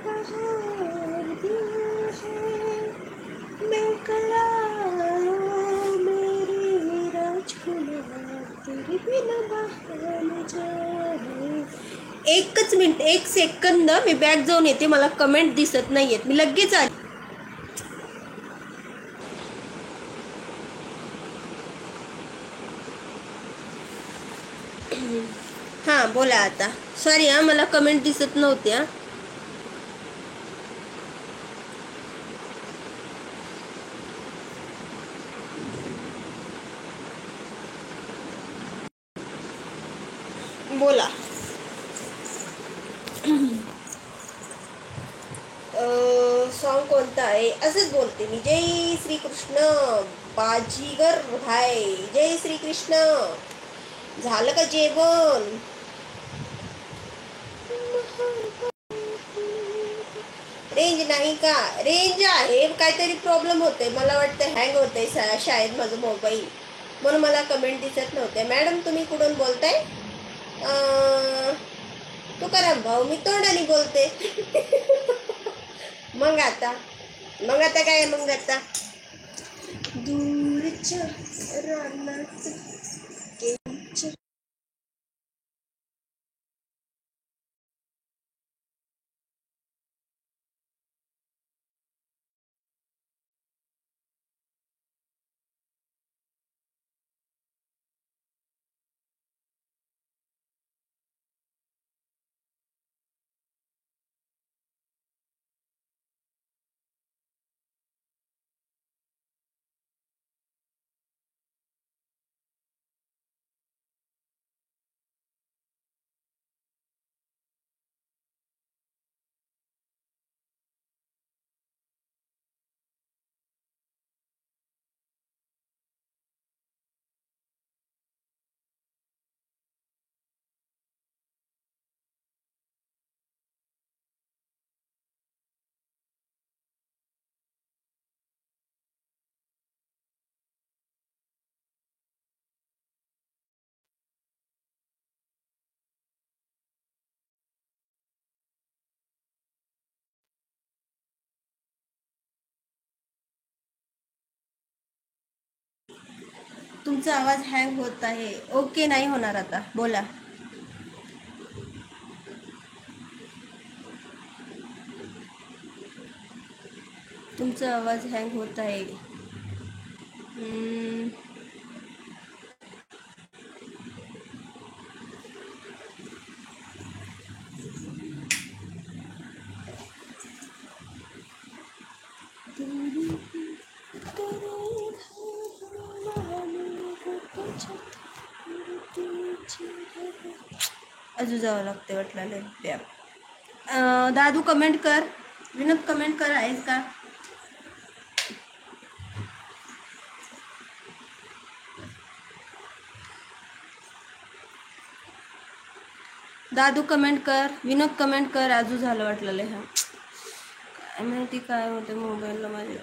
बहार दिल है बेकरार मेरी राजकुमार तेरे बिना बहार जाए. एकच मिनिट, एक सेकंद, मी बॅग जाऊन येते. मला कमेंट दिसत नाहीयेत, मी लगेच आले. हां बोला आता. सॉरी हां, मला कमेंट दिसत नव्हत्या. बोला. सॉन्ग कोणता आहे? असंच बोलते मी. जय श्रीकृष्ण बाजीगर भाई, जय श्रीकृष्ण. झालं का जेवण? रेंज नाही का? रेंज आहे, काहीतरी प्रॉब्लेम होतोय. मला वाटतं हँग होतंय शाळेत माझं मोबाईल, म्हणून मला कमेंट दिसत नव्हते. मॅडम तुम्ही कुठून बोलताय? तुकाराम भाऊ, मी तोंडाने बोलते. मग आता काय? मग आता दूरच्या रानात तुमचा आवाज हँग होत आहे. ओके, नाही होणार आता. बोला. तुमचा आवाज हँग होत आहे. अजून जावं लागते वाटलं. दादू कमेंट कर. विनोद कमेंट कर, आहेस का? दादू कमेंट कर, विनोद कमेंट कर. आजू झालं वाटलं. हा काय माहिती काय होतं मोबाईलला माझ्या.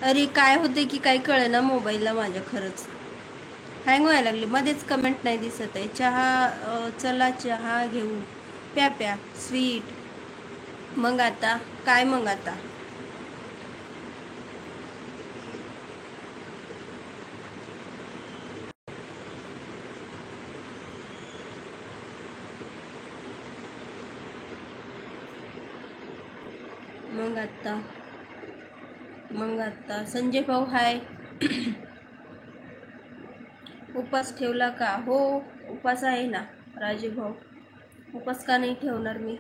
अरे काय होते की काय कळेना मोबाईलला माझ्या. खरंच हँग व्हायला लागले. मध्येच कमेंट नाही दिसत आहे. चहा चला चहा घेऊ. प्या प्या स्वीट. मग आता काय? मग आता मग आता संजय भाऊ हाय. उपास ठेवला का? हो उपास आहे ना राजू भाऊ. उपास का नाही ठेवणार मी?